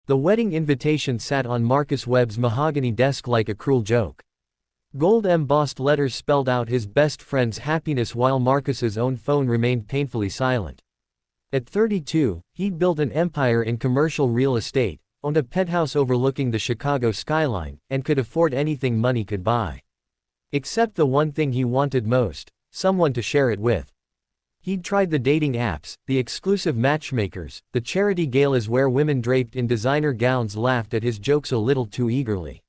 The wedding invitation sat on Marcus Webb's mahogany desk like a cruel joke. Gold-embossed letters spelled out his best friend's happiness while Marcus's own phone remained painfully silent. At 32, he'd built an empire in commercial real estate, owned a penthouse overlooking the Chicago skyline, and could afford anything money could buy. Except the one thing he wanted most: someone to share it with. He'd tried the dating apps, the exclusive matchmakers, the charity galas where women draped in designer gowns laughed at his jokes a little too eagerly.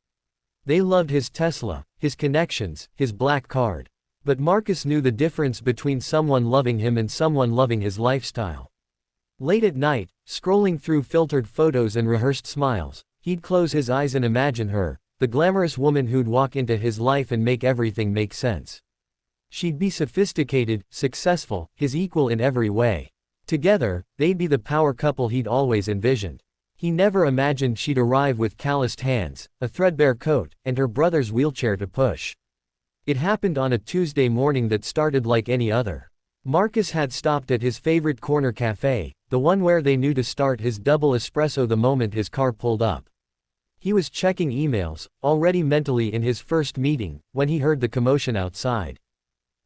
They loved his Tesla, his connections, his black card. But Marcus knew the difference between someone loving him and someone loving his lifestyle. Late at night, scrolling through filtered photos and rehearsed smiles, he'd close his eyes and imagine her, the glamorous woman who'd walk into his life and make everything make sense. She'd be sophisticated, successful, his equal in every way. Together, they'd be the power couple he'd always envisioned. He never imagined she'd arrive with calloused hands, a threadbare coat, and her brother's wheelchair to push. It happened on a Tuesday morning that started like any other. Marcus had stopped at his favorite corner cafe, the one where they knew to start his double espresso the moment his car pulled up. He was checking emails, already mentally in his first meeting, when he heard the commotion outside.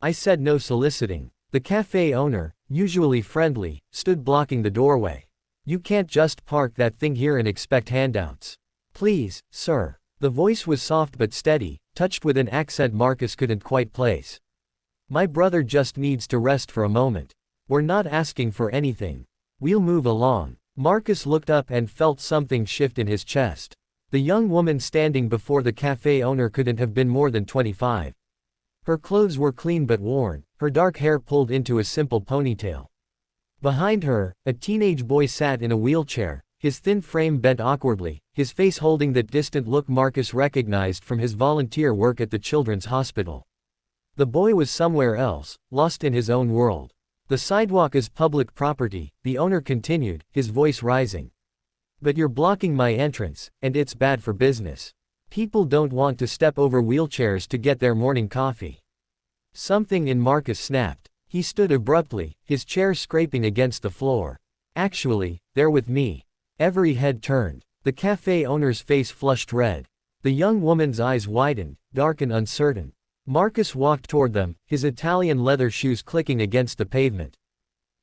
I said no soliciting. The cafe owner, usually friendly, stood blocking the doorway. You can't just park that thing here and expect handouts. Please, sir. The voice was soft but steady, touched with an accent Marcus couldn't quite place. My brother just needs to rest for a moment. We're not asking for anything. We'll move along. Marcus looked up and felt something shift in his chest. The young woman standing before the cafe owner couldn't have been more than 25. Her clothes were clean but worn, her dark hair pulled into a simple ponytail. Behind her, a teenage boy sat in a wheelchair, his thin frame bent awkwardly, his face holding that distant look Marcus recognized from his volunteer work at the children's hospital. The boy was somewhere else, lost in his own world. The sidewalk is public property, the owner continued, his voice rising. But you're blocking my entrance, and it's bad for business. People don't want to step over wheelchairs to get their morning coffee. Something in Marcus snapped. He stood abruptly, his chair scraping against the floor. Actually, they're with me. Every head turned. The cafe owner's face flushed red. The young woman's eyes widened, dark and uncertain. Marcus walked toward them, his Italian leather shoes clicking against the pavement.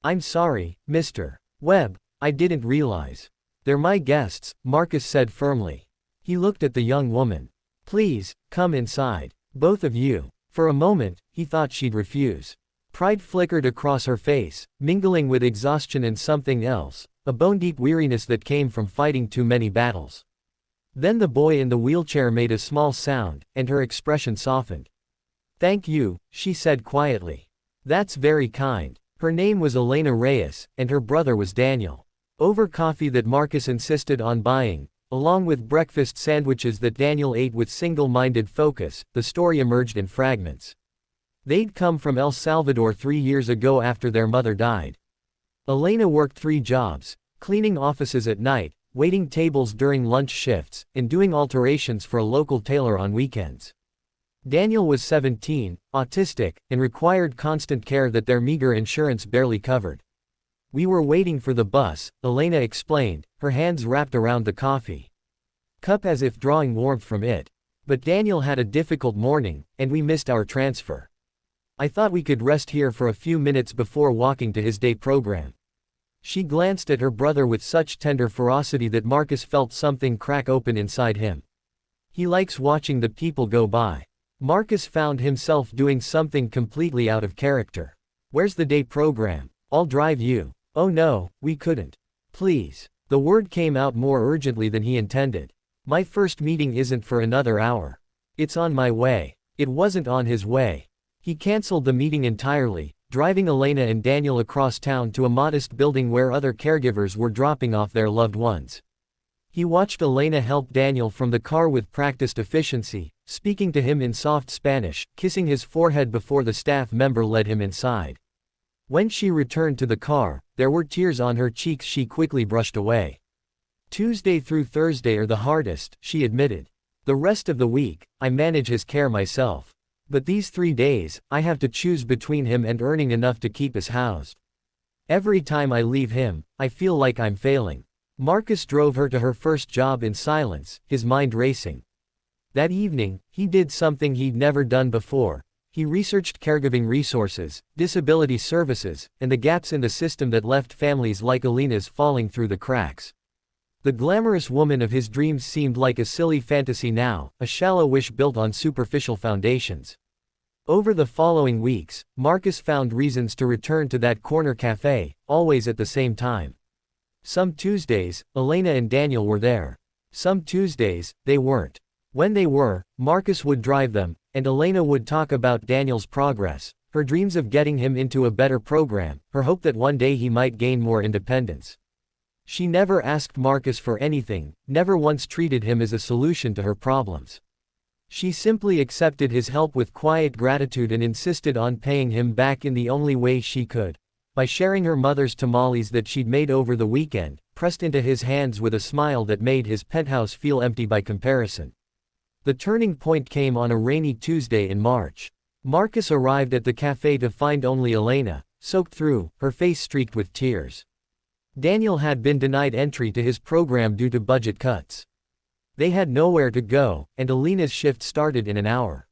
I'm sorry, Mr. Webb, I didn't realize. They're my guests, Marcus said firmly. He looked at the young woman. Please, come inside. Both of you. For a moment, he thought she'd refuse. Pride flickered across her face, mingling with exhaustion and something else, a bone-deep weariness that came from fighting too many battles. Then the boy in the wheelchair made a small sound, and her expression softened. Thank you, she said quietly. That's very kind. Her name was Elena Reyes, and her brother was Daniel. Over coffee that Marcus insisted on buying, along with breakfast sandwiches that Daniel ate with single-minded focus, the story emerged in fragments. They'd come from El Salvador 3 years ago after their mother died. Elena worked 3 jobs, cleaning offices at night, waiting tables during lunch shifts, and doing alterations for a local tailor on weekends. Daniel was 17, autistic, and required constant care that their meager insurance barely covered. We were waiting for the bus, Elena explained, her hands wrapped around the coffee cup as if drawing warmth from it. But Daniel had a difficult morning, and we missed our transfer. I thought we could rest here for a few minutes before walking to his day program. She glanced at her brother with such tender ferocity that Marcus felt something crack open inside him. He likes watching the people go by. Marcus found himself doing something completely out of character. Where's the day program? I'll drive you. Oh no, we couldn't. Please. The word came out more urgently than he intended. My first meeting isn't for another hour. It's on my way. It wasn't on his way. He canceled the meeting entirely, driving Elena and Daniel across town to a modest building where other caregivers were dropping off their loved ones. He watched Elena help Daniel from the car with practiced efficiency, speaking to him in soft Spanish, kissing his forehead before the staff member led him inside. When she returned to the car, there were tears on her cheeks she quickly brushed away. Tuesday through Thursday are the hardest, she admitted. The rest of the week, I manage his care myself. But these 3 days, I have to choose between him and earning enough to keep us housed. Every time I leave him, I feel like I'm failing. Marcus drove her to her first job in silence, his mind racing. That evening, he did something he'd never done before. He researched caregiving resources, disability services, and the gaps in the system that left families like Alina's falling through the cracks. The glamorous woman of his dreams seemed like a silly fantasy now, a shallow wish built on superficial foundations. Over the following weeks, Marcus found reasons to return to that corner cafe, always at the same time. Some Tuesdays, Elena and Daniel were there. Some Tuesdays, they weren't. When they were, Marcus would drive them, and Elena would talk about Daniel's progress, her dreams of getting him into a better program, her hope that one day he might gain more independence. She never asked Marcus for anything, never once treated him as a solution to her problems. She simply accepted his help with quiet gratitude and insisted on paying him back in the only way she could. By sharing her mother's tamales that she'd made over the weekend, pressed into his hands with a smile that made his penthouse feel empty by comparison. The turning point came on a rainy Tuesday in March. Marcus arrived at the cafe to find only Elena, soaked through, her face streaked with tears. Daniel had been denied entry to his program due to budget cuts. They had nowhere to go, and Elena's shift started in an hour.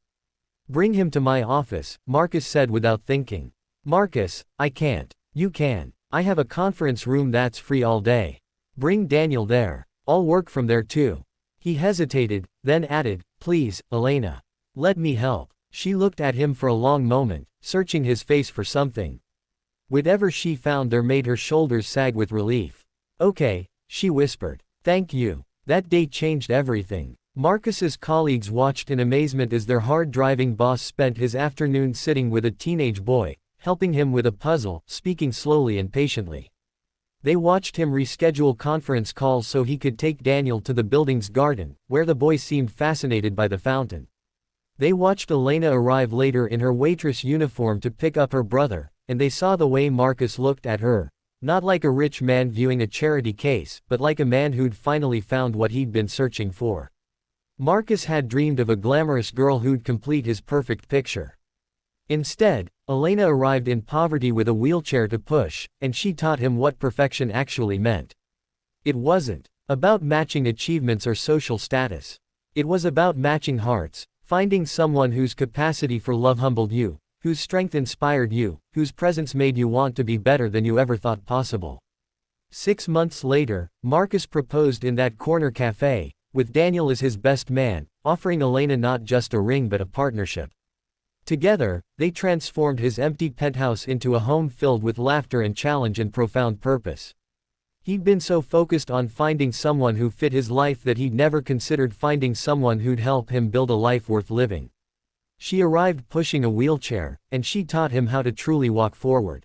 "Bring him to my office," Marcus said without thinking. "Marcus, I can't. You can. I have a conference room that's free all day. Bring Daniel there. I'll work from there too." He hesitated, then added, "Please, Elena. Let me help." She looked at him for a long moment, searching his face for something. Whatever she found there made her shoulders sag with relief. "Okay," she whispered. "Thank you." That day changed everything. Marcus's colleagues watched in amazement as their hard-driving boss spent his afternoon sitting with a teenage boy, helping him with a puzzle, speaking slowly and patiently. They watched him reschedule conference calls so he could take Daniel to the building's garden, where the boy seemed fascinated by the fountain. They watched Elena arrive later in her waitress uniform to pick up her brother, and they saw the way Marcus looked at her, not like a rich man viewing a charity case, but like a man who'd finally found what he'd been searching for. Marcus had dreamed of a glamorous girl who'd complete his perfect picture. Instead, Elena arrived in poverty with a wheelchair to push, and she taught him what perfection actually meant. It wasn't about matching achievements or social status. It was about matching hearts, finding someone whose capacity for love humbled you, whose strength inspired you, whose presence made you want to be better than you ever thought possible. 6 months later, Marcus proposed in that corner cafe, with Daniel as his best man, offering Elena not just a ring but a partnership. Together, they transformed his empty penthouse into a home filled with laughter and challenge and profound purpose. He'd been so focused on finding someone who fit his life that he'd never considered finding someone who'd help him build a life worth living. She arrived pushing a wheelchair, and she taught him how to truly walk forward.